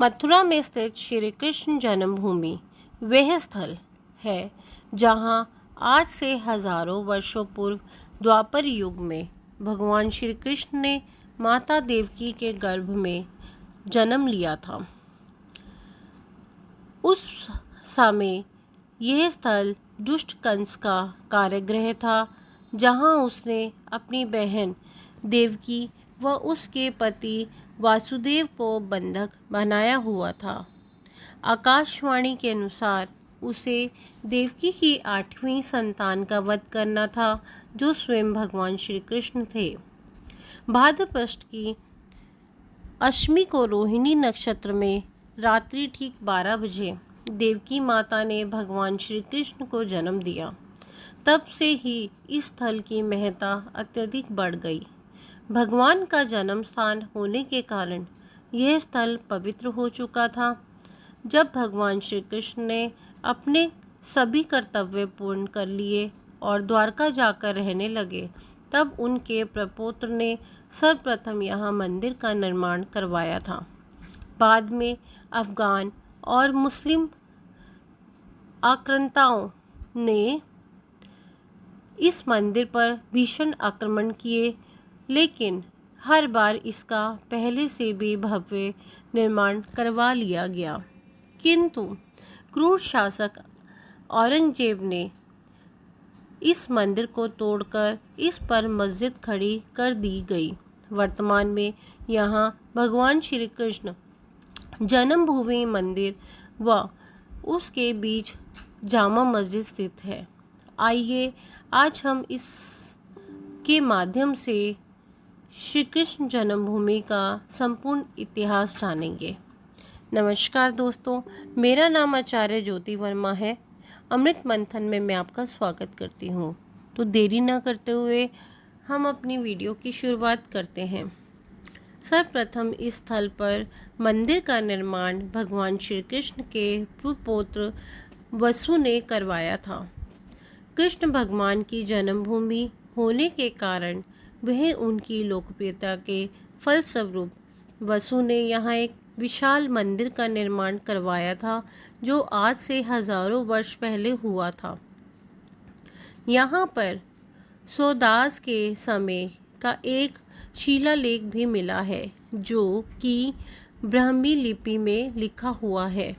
मथुरा में स्थित श्री कृष्ण जन्मभूमि वह स्थल है जहां आज से हजारों वर्षों पूर्व द्वापर युग में भगवान श्री कृष्ण ने माता देवकी के गर्भ में जन्म लिया था। उस समय यह स्थल दुष्ट कंस का कारागृह था, जहां उसने अपनी बहन देवकी व उसके पति वासुदेव को बंधक बनाया हुआ था। आकाशवाणी के अनुसार उसे देवकी की 8वीं संतान का वध करना था, जो स्वयं भगवान श्री कृष्ण थे। भाद्रपद की अष्टमी को रोहिणी नक्षत्र में रात्रि ठीक 12 बजे देवकी माता ने भगवान श्री कृष्ण को जन्म दिया। तब से ही इस स्थल की महत्ता अत्यधिक बढ़ गई। भगवान का जन्म स्थान होने के कारण यह स्थल पवित्र हो चुका था। जब भगवान श्री कृष्ण ने अपने सभी कर्तव्य पूर्ण कर लिए और द्वारका जाकर रहने लगे, तब उनके प्रपौत्र ने सर्वप्रथम यहाँ मंदिर का निर्माण करवाया था। बाद में अफगान और मुस्लिम आक्रांताओं ने इस मंदिर पर भीषण आक्रमण किए, लेकिन हर बार इसका पहले से भी भव्य निर्माण करवा लिया गया। किंतु क्रूर शासक औरंगजेब ने इस मंदिर को तोड़कर इस पर मस्जिद खड़ी कर दी गई। वर्तमान में यहाँ भगवान श्री कृष्ण जन्मभूमि मंदिर व उसके बीच जामा मस्जिद स्थित है। आइए आज हम इस के माध्यम से श्री कृष्ण जन्मभूमि का संपूर्ण इतिहास जानेंगे। नमस्कार दोस्तों, मेरा नाम आचार्य ज्योति वर्मा है। अमृत मंथन में मैं आपका स्वागत करती हूँ। तो देरी न करते हुए हम अपनी वीडियो की शुरुआत करते हैं। सर्वप्रथम इस स्थल पर मंदिर का निर्माण भगवान श्री कृष्ण के पुत्र वसु ने करवाया था। कृष्ण भगवान की जन्मभूमि होने के कारण वह उनकी लोकप्रियता के फलस्वरूप वसु ने यहाँ एक विशाल मंदिर का निर्माण करवाया था, जो आज से हजारों वर्ष पहले हुआ था। यहाँ पर सौदास के समय का एक शिलालेख भी मिला है, जो कि ब्राह्मी लिपि में लिखा हुआ है।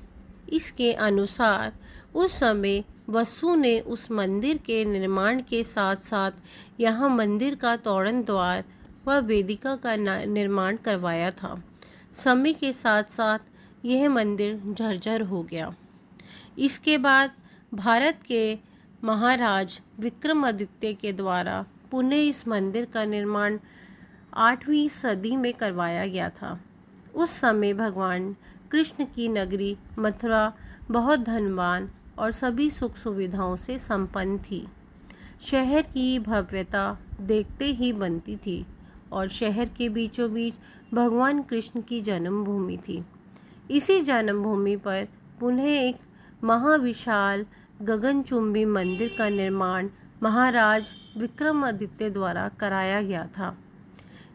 इसके अनुसार उस समय वसु ने उस मंदिर के निर्माण के साथ साथ यहाँ मंदिर का तोरण द्वार व वेदिका का निर्माण करवाया था। समय के साथ साथ यह मंदिर जर्जर हो गया। इसके बाद भारत के महाराज विक्रमादित्य के द्वारा पुनः इस मंदिर का निर्माण 8वीं सदी में करवाया गया था। उस समय भगवान कृष्ण की नगरी मथुरा बहुत धनवान और सभी सुख सुविधाओं से संपन्न थी। शहर की भव्यता देखते ही बनती थी और शहर के बीचों बीच भगवान कृष्ण की जन्मभूमि थी। इसी जन्मभूमि पर पुनः एक महाविशाल गगनचुंबी मंदिर का निर्माण महाराज विक्रमादित्य द्वारा कराया गया था।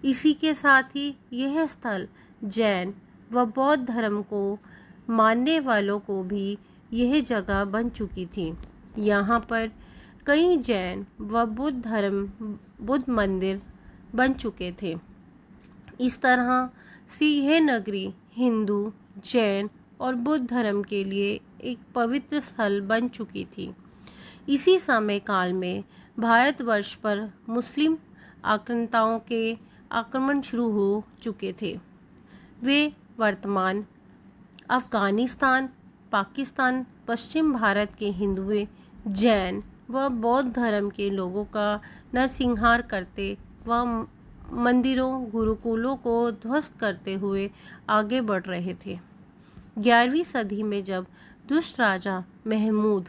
इसी के साथ ही यह स्थल जैन व बौद्ध धर्म को मानने वालों को भी यह जगह बन चुकी थी। यहाँ पर कई जैन व बुद्ध मंदिर बन चुके थे। इस तरह से यह नगरी हिंदू, जैन और बुद्ध धर्म के लिए एक पवित्र स्थल बन चुकी थी। इसी समय काल में भारतवर्ष पर मुस्लिम आक्रांताओं के आक्रमण शुरू हो चुके थे। वे वर्तमान अफ़गानिस्तान, पाकिस्तान, पश्चिम भारत के हिंदुओं, जैन व बौद्ध धर्म के लोगों का नरसंहार करते व मंदिरों, गुरुकुलों को ध्वस्त करते हुए आगे बढ़ रहे थे। 11वीं सदी में जब दुष्ट राजा महमूद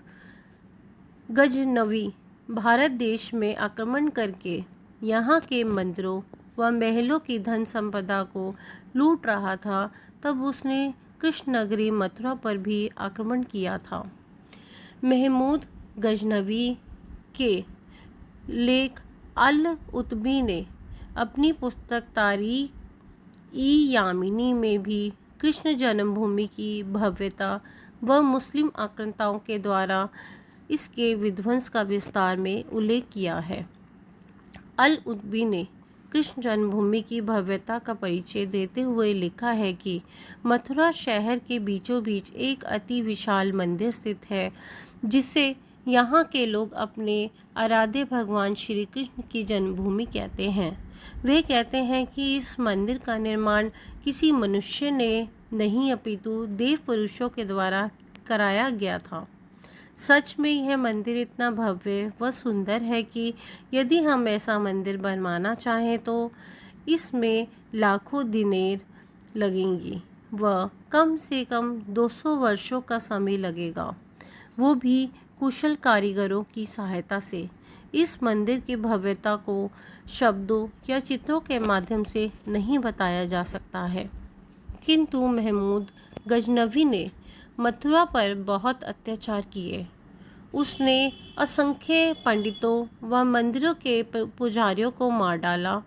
गजनवी भारत देश में आक्रमण करके यहाँ के मंदिरों व महलों की धन संपदा को लूट रहा था, तब उसने कृष्ण नगरी मथुरा पर भी आक्रमण किया था। महमूद गजनवी के लेख अल-उतबी ने अपनी पुस्तक तारीख-ई-यामिनी में भी कृष्ण जन्मभूमि की भव्यता व मुस्लिम आक्रांताओं के द्वारा इसके विध्वंस का विस्तार में उल्लेख किया है। अल-उतबी ने कृष्ण जन्मभूमि की भव्यता का परिचय देते हुए लिखा है कि मथुरा शहर के बीचों बीच एक अति विशाल मंदिर स्थित है, जिसे यहाँ के लोग अपने आराध्य भगवान श्री कृष्ण की जन्मभूमि कहते हैं। वे कहते हैं कि इस मंदिर का निर्माण किसी मनुष्य ने नहीं अपितु देव पुरुषों के द्वारा कराया गया था। सच में यह मंदिर इतना भव्य व सुंदर है कि यदि हम ऐसा मंदिर बनवाना चाहें तो इसमें लाखों दिनेर लगेंगी व कम से कम 200 वर्षों का समय लगेगा, वो भी कुशल कारीगरों की सहायता से। इस मंदिर की भव्यता को शब्दों या चित्रों के माध्यम से नहीं बताया जा सकता है, किंतु महमूद गजनवी ने मथुरा पर बहुत अत्याचार किए। उसने असंख्य पंडितों व मंदिरों के पुजारियों को मार डाला,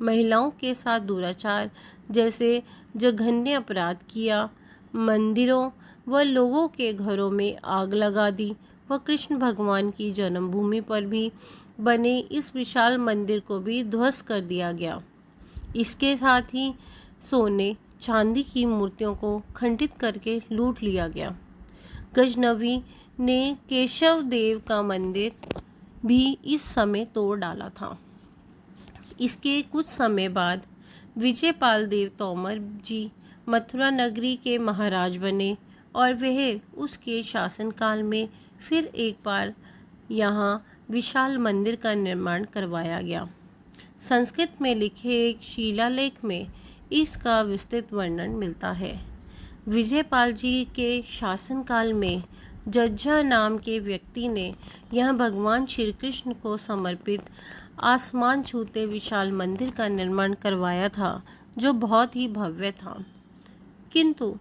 महिलाओं के साथ दुराचार जैसे जघन्य अपराध किया, मंदिरों व लोगों के घरों में आग लगा दी व कृष्ण भगवान की जन्मभूमि पर भी बने इस विशाल मंदिर को भी ध्वस्त कर दिया गया। इसके साथ ही सोने चांदी की मूर्तियों को खंडित करके लूट लिया गया। गजनवी ने केशव देव का मंदिर भी इस समय तोड़ डाला था। इसके कुछ समय बाद विजयपाल देव तोमर जी मथुरा नगरी के महाराज बने और वह उसके शासनकाल में फिर एक बार यहाँ विशाल मंदिर का निर्माण करवाया गया। संस्कृत में लिखे एक शिलालेख में इसका विस्तृत वर्णन मिलता है। विजयपाल जी के शासनकाल में जज्जा नाम के व्यक्ति ने यह भगवान श्री कृष्ण को समर्पित आसमान छूते विशाल मंदिर का निर्माण करवाया था, जो बहुत ही भव्य था। किंतु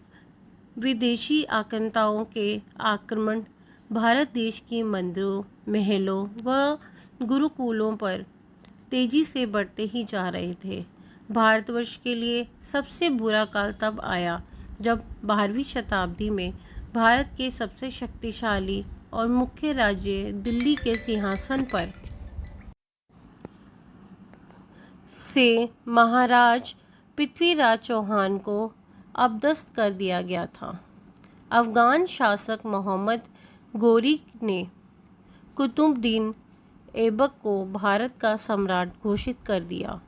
विदेशी आक्रांताओं के आक्रमण भारत देश की मंदिरों, महलों व गुरुकुलों पर तेजी से बढ़ते ही जा रहे थे। भारतवर्ष के लिए सबसे बुरा काल तब आया जब 12वीं शताब्दी में भारत के सबसे शक्तिशाली और मुख्य राज्य दिल्ली के सिंहासन पर से महाराज पृथ्वीराज चौहान को अपदस्थ कर दिया गया था। अफगान शासक मोहम्मद गोरी ने कुतुबुद्दीन ऐबक को भारत का सम्राट घोषित कर दिया।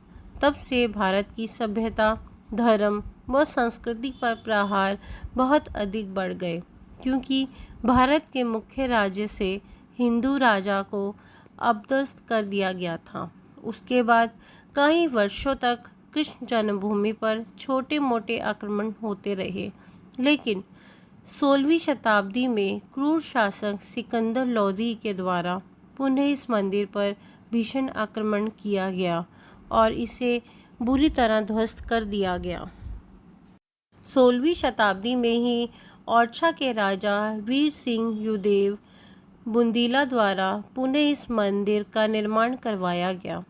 तब से भारत की सभ्यता, धर्म व संस्कृति पर प्रहार बहुत अधिक बढ़ गए, क्योंकि भारत के मुख्य राज्य से हिंदू राजा को अपदस्थ कर दिया गया था। उसके बाद कई वर्षों तक कृष्ण जन्मभूमि पर छोटे मोटे आक्रमण होते रहे, लेकिन 16वीं शताब्दी में क्रूर शासक सिकंदर लोदी के द्वारा पुनः इस मंदिर पर भीषण आक्रमण किया गया और इसे बुरी तरह ध्वस्त कर दिया गया। 16वीं शताब्दी में ही ओरछा के राजा वीर सिंह युदेव बुंदीला द्वारा पुनः इस मंदिर का निर्माण करवाया गया।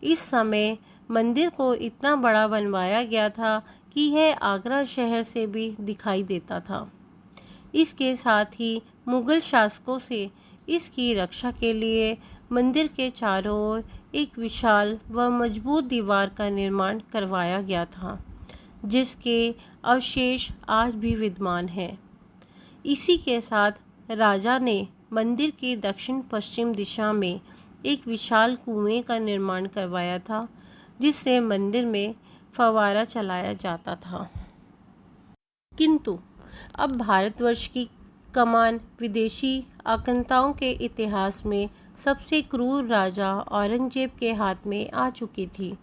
इस समय मंदिर को इतना बड़ा बनवाया गया था कि यह आगरा शहर से भी दिखाई देता था। इसके साथ ही मुगल शासकों से इसकी रक्षा के लिए मंदिर के चारों ओर एक विशाल व मजबूत दीवार का निर्माण करवाया गया था, जिसके अवशेष आज भी विद्यमान हैं। इसी के साथ राजा ने मंदिर की दक्षिण पश्चिम दिशा में एक विशाल कुएं का निर्माण करवाया था, जिससे मंदिर में फव्वारा चलाया जाता था। किंतु अब भारतवर्ष की कमान विदेशी आक्रांताओं के इतिहास में सबसे क्रूर राजा औरंगजेब के हाथ में आ चुकी थी।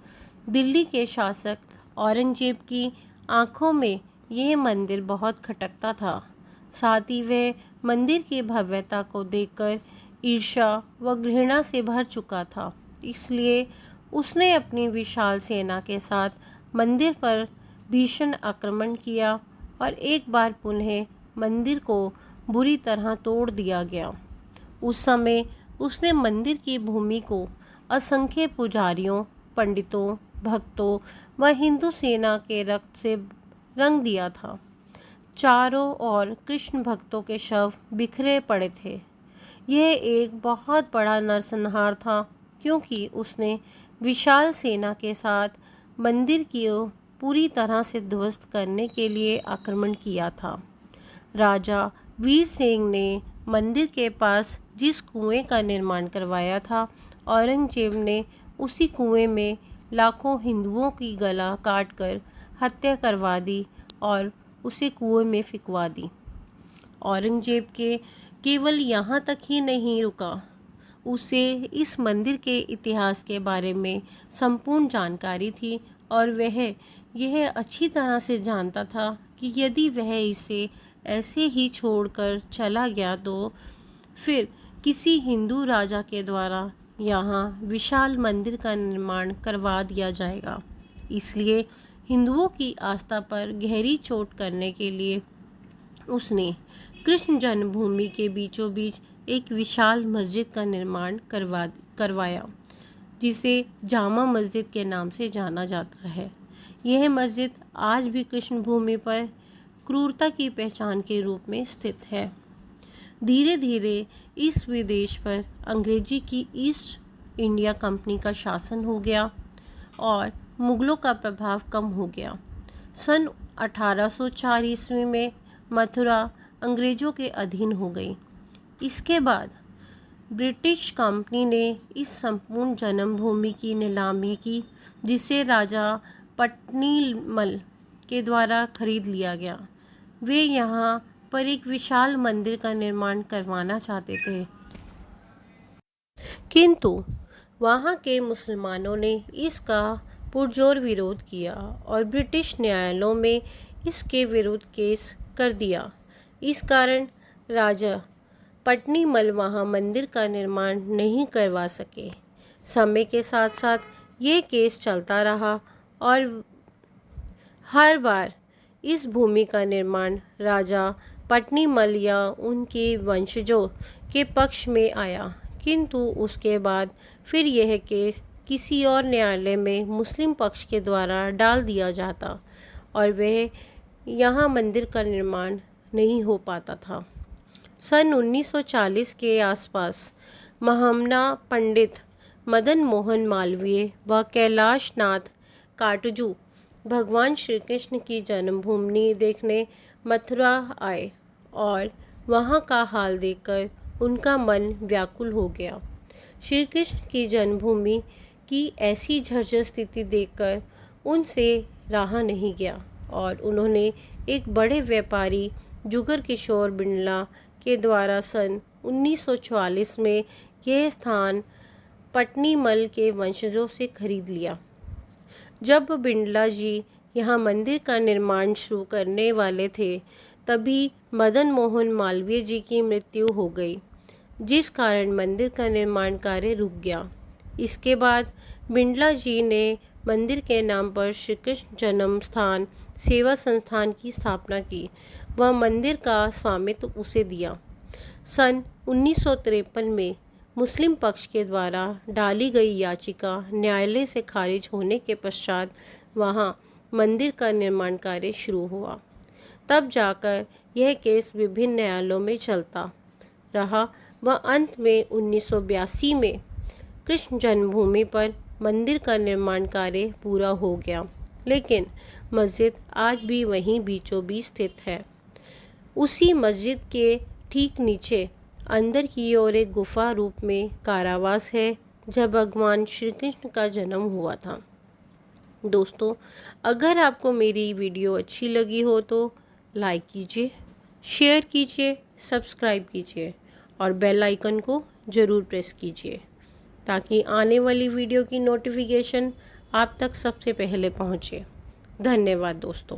दिल्ली के शासक औरंगजेब की आंखों में यह मंदिर बहुत खटकता था। साथ ही वह मंदिर की भव्यता को देखकर ईर्ष्या व घृणा से भर चुका था। इसलिए उसने अपनी विशाल सेना के साथ मंदिर पर भीषण आक्रमण किया और एक बार पुनः मंदिर को बुरी तरह तोड़ दिया गया। उस समय उसने मंदिर की भूमि को असंख्य पुजारियों, पंडितों, भक्तों व हिंदू सेना के रक्त से रंग दिया था। चारों ओर कृष्ण भक्तों के शव बिखरे पड़े थे। यह एक बहुत बड़ा नरसंहार था, क्योंकि उसने विशाल सेना के साथ मंदिर की पूरी तरह से ध्वस्त करने के लिए आक्रमण किया था। राजा वीर सिंह ने मंदिर के पास जिस कुएं का निर्माण करवाया था, औरंगजेब ने उसी कुएं में लाखों हिंदुओं की गला काटकर हत्या करवा दी और उसे कुएं में फिकवा दी। औरंगजेब के केवल यहाँ तक ही नहीं रुका, उसे इस मंदिर के इतिहास के बारे में संपूर्ण जानकारी थी और वह यह अच्छी तरह से जानता था कि यदि वह इसे ऐसे ही छोड़कर चला गया तो फिर किसी हिंदू राजा के द्वारा यहाँ विशाल मंदिर का निर्माण करवा दिया जाएगा। इसलिए हिंदुओं की आस्था पर गहरी चोट करने के लिए उसने कृष्ण जन्मभूमि के बीचों बीच एक विशाल मस्जिद का निर्माण करवाया, जिसे जामा मस्जिद के नाम से जाना जाता है। यह मस्जिद आज भी कृष्ण भूमि पर क्रूरता की पहचान के रूप में स्थित है। धीरे धीरे इस विदेश पर अंग्रेजी की ईस्ट इंडिया कंपनी का शासन हो गया और मुगलों का प्रभाव कम हो गया। सन 1804 ईस्वी में मथुरा अंग्रेज़ों के अधीन हो गई। इसके बाद ब्रिटिश कंपनी ने इस संपूर्ण जन्मभूमि की नीलामी की, जिसे राजा पट्नीमल के द्वारा खरीद लिया गया। वे यहाँ पर एक विशाल मंदिर का निर्माण करवाना चाहते थे, किंतु वहाँ के मुसलमानों ने इसका पुरजोर विरोध किया और ब्रिटिश न्यायालयों में इसके विरुद्ध केस कर दिया। इस कारण राजा पट्नीमल वहाँ मंदिर का निर्माण नहीं करवा सके। समय के साथ साथ ये केस चलता रहा और हर बार इस भूमि का निर्माण राजा पट्नीमल या उनके वंशजों के पक्ष में आया, किंतु उसके बाद फिर यह केस किसी और न्यायालय में मुस्लिम पक्ष के द्वारा डाल दिया जाता और वह यहाँ मंदिर का निर्माण नहीं हो पाता था। सन 1940 के आसपास महामना पंडित मदन मोहन मालवीय व कैलाश नाथ काटजू भगवान श्री कृष्ण की जन्मभूमि देखने मथुरा आए और वहाँ का हाल देखकर उनका मन व्याकुल हो गया। श्री कृष्ण की जन्मभूमि की ऐसी झज्जर स्थिति देखकर उनसे रहा नहीं गया और उन्होंने एक बड़े व्यापारी जुगर किशोर बिड़ला के द्वारा सन 1944 में यह स्थान पट्नीमल के वंशजों से खरीद लिया। जब बिड़ला जी यहाँ मंदिर का निर्माण शुरू करने वाले थे, तभी मदन मोहन मालवीय जी की मृत्यु हो गई, जिस कारण मंदिर का निर्माण कार्य रुक गया। इसके बाद बिड़ला जी ने मंदिर के नाम पर श्री कृष्ण जन्म स्थान सेवा संस्थान की स्थापना की व मंदिर का स्वामित्व उसे दिया। सन 1953 में मुस्लिम पक्ष के द्वारा डाली गई याचिका न्यायालय से खारिज होने के पश्चात वहाँ मंदिर का निर्माण कार्य शुरू हुआ। तब जाकर यह केस विभिन्न न्यायालयों में चलता रहा व अंत में 1982 में कृष्ण जन्मभूमि पर मंदिर का निर्माण कार्य पूरा हो गया, लेकिन मस्जिद आज भी वहीं बीचों बीच स्थित है। उसी मस्जिद के ठीक नीचे अंदर की ओर एक गुफा रूप में कारावास है, जब भगवान श्री कृष्ण का जन्म हुआ था। दोस्तों, अगर आपको मेरी वीडियो अच्छी लगी हो तो लाइक कीजिए, शेयर कीजिए, सब्सक्राइब कीजिए और बेल आइकन को ज़रूर प्रेस कीजिए, ताकि आने वाली वीडियो की नोटिफिकेशन आप तक सबसे पहले पहुंचे। धन्यवाद दोस्तों।